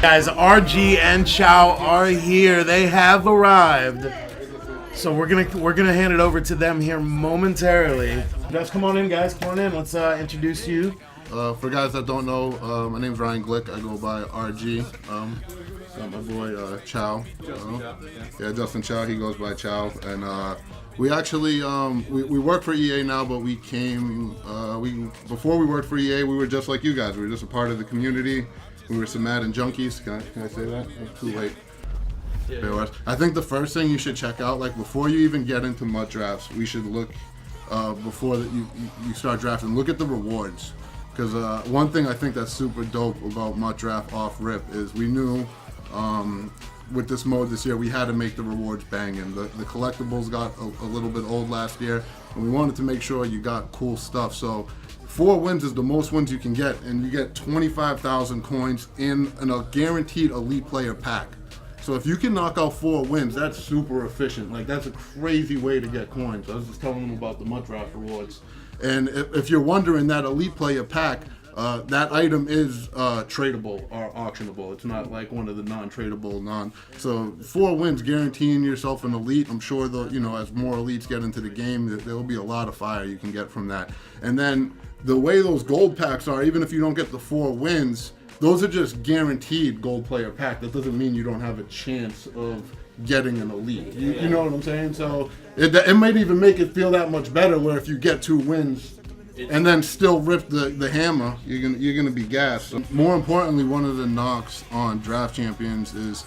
Guys, RG and CHOW are here. They have arrived. So we're gonna hand it over to them here momentarily. Just come on in, guys. Come on in. Let's introduce you. For guys that don't know, my name's Ryan Glick. I go by RG. Got my boy CHOW. Justin CHOW. He goes by CHOW. And we actually we work for EA now, but we came before we worked for EA, we were just like you guys. We were just a part of the community. We were some MADDEN junkies. Can I say that? It's too late. Yeah. I think the first thing you should check out, like before you even get into MUTDRAFTS, we should look before that you start drafting. Look at the rewards, because one thing I think that's super dope about MUTDRAFT off rip is we knew with this mode this year we had to make the rewards banging. The collectibles got a little bit old last year, and we wanted to make sure you got cool stuff. So 4 wins is the most wins you can get, and you get 25,000 coins in a guaranteed elite player pack. So if you can knock out 4 wins, that's super efficient. Like, that's a crazy way to get coins. I was just telling them about the MUTDRAFT rewards. And if you're wondering, that elite player pack, that item is tradable or auctionable. It's not like one of the non-tradable So 4 wins guaranteeing yourself an elite. I'm sure as more elites get into the game, there will be a lot of fire you can get from that. And then the way those gold packs are, even if you don't get the 4 wins, those are just guaranteed gold player pack. That doesn't mean you don't have a chance of getting an elite. You know what I'm saying? So it might even make it feel that much better where if you get 2 wins and then still rip the hammer, you're gonna be gassed. So more importantly, one of the knocks on draft champions is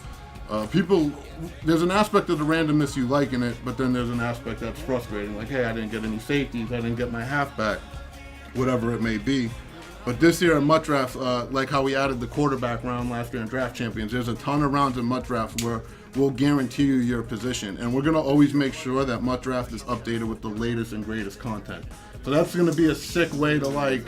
there's an aspect of the randomness you like in it, but then there's an aspect that's frustrating. Like, hey, I didn't get any safeties, I didn't get my halfback, whatever it may be. But this year in MUTDRAFTS, like how we added the quarterback round last year in Draft Champions, there's a ton of rounds in MUTDRAFTS where we'll guarantee you your position. And we're going to always make sure that MUTDRAFT is updated with the latest and greatest content. So that's going to be a sick way to, like,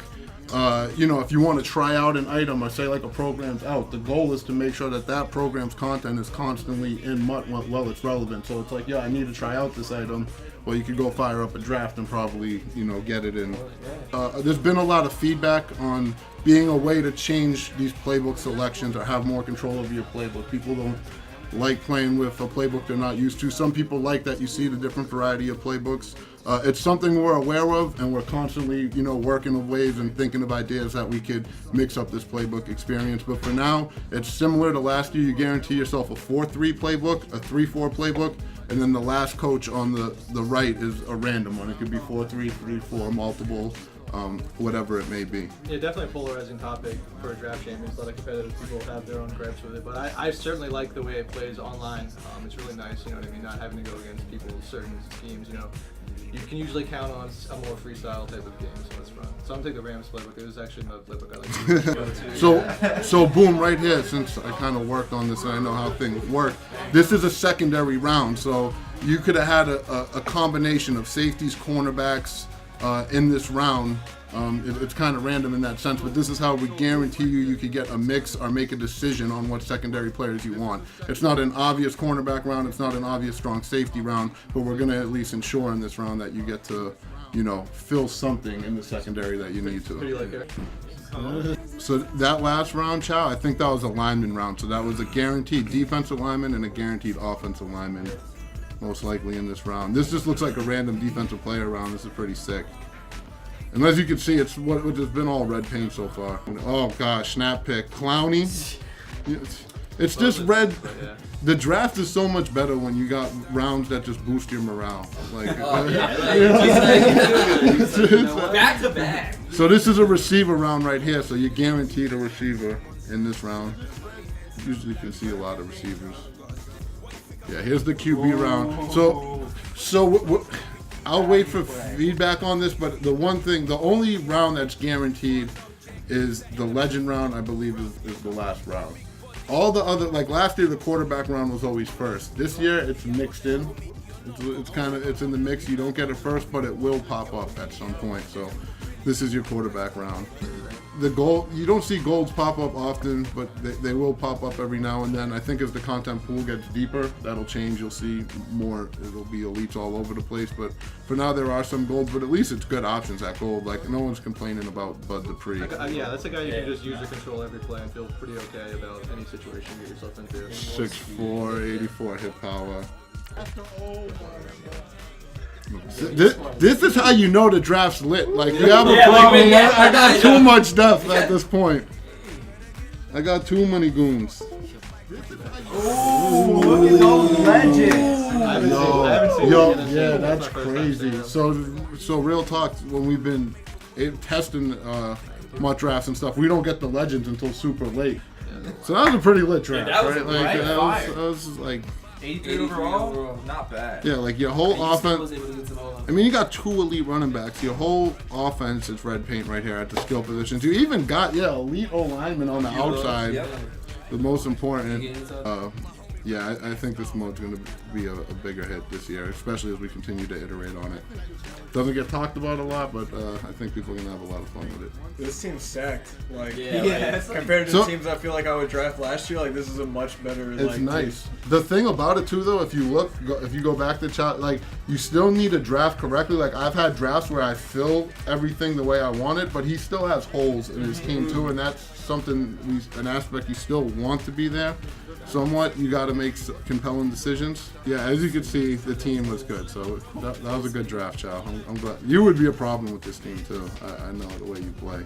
if you want to try out an item or say like a program's out, the goal is to make sure that that program's content is constantly in MUT while it's relevant. So it's like, yeah, I need to try out this item. Well, you could go fire up a draft and probably, get it in. There's been a lot of feedback on being a way to change these playbook selections or have more control over your playbook. People don't like playing with a playbook they're not used to. Some people like that you see the different variety of playbooks. It's something we're aware of, and we're constantly, working of ways and thinking of ideas that we could mix up this playbook experience. But for now, it's similar to last year. You guarantee yourself a 4-3 playbook, a 3-4 playbook, and then the last coach on the right is a random one. It could be 4-3, 3-4, multiple, whatever it may be. Yeah, definitely a polarizing topic for draft champions. A lot of competitive people have their own gripes with it, but I certainly like the way it plays online. It's really nice, you know what I mean, not having to go against people, certain teams, You can usually count on a more freestyle type of game, so that's fun. So I'm taking the Rams playbook. It was actually another playbook I like to go to. So boom, right here, since I kind of worked on this and I know how things work, this is a secondary round, so you could have had a combination of safeties, cornerbacks in this round. It's kind of random in that sense, but this is how we guarantee you could get a mix or make a decision on what secondary players you want. It's not an obvious cornerback round, it's not an obvious strong safety round, but we're going to at least ensure in this round that you get to, fill something in the secondary that you need to. Who do you like here? So that last round, CHOW, I think that was a lineman round. So that was a guaranteed defensive lineman and a guaranteed offensive lineman, most likely in this round. This just looks like a random defensive player round. This is pretty sick. And as you can see, it's been all red paint so far. Oh gosh, snap pick, Clowney. It's just red. The draft is so much better when you got rounds that just boost your morale. Back to back. So this is a receiver round right here. So you're guaranteed a receiver in this round. Usually you can see a lot of receivers. Yeah, here's the QB round. So I'll wait for feedback on this, but the only round that's guaranteed is the legend round, I believe, is the last round. All the other, like last year, the quarterback round was always first. This year, it's mixed in. It's in the mix. You don't get it first, but it will pop up at some point. So this is your quarterback round. The gold, you don't see golds pop up often, but they will pop up every now and then. I think as the content pool gets deeper, that'll change. You'll see more. It'll be elites all over the place. But for now, there are some golds. But at least it's good options at gold. Like no one's complaining about Bud Dupree. Yeah, that's a guy you can just use to control every play and feel pretty okay about any situation you get yourself into. 6'4", 84 hit power. This is how you know the draft's lit. Like you have a problem. I got too much depth at this point. I got too many goons. Ooh, look at those legends. Yo, yeah, that's crazy. So real talk. When we've been testing Mutdrafts and stuff, we don't get the legends until super late. So that was a pretty lit draft, that was right? Like right. that was like. 83 overall, not bad. Yeah, like your whole offense. I mean, you got 2 elite running backs. Your whole offense is red paint right here at the skill positions. You even got elite O linemen on the outside. Yep. The most important. Yeah, I think this mode's going to be a bigger hit this year, especially as we continue to iterate on it. Doesn't get talked about a lot, but I think people are going to have a lot of fun with it. This team's stacked. Like, Like, compared to the teams I feel like I would draft last year, like this is a much better. It's nice. The thing about it too, though, if you go back to CHOW, like you still need to draft correctly. Like I've had drafts where I fill everything the way I want it, but he still has holes in his team too, and that's something, an aspect you still want to be there. Somewhat, you got to make compelling decisions. Yeah, as you can see, the team was good, so that was a good draft, CHOW. I'm glad. You would be a problem with this team too. I know the way you play.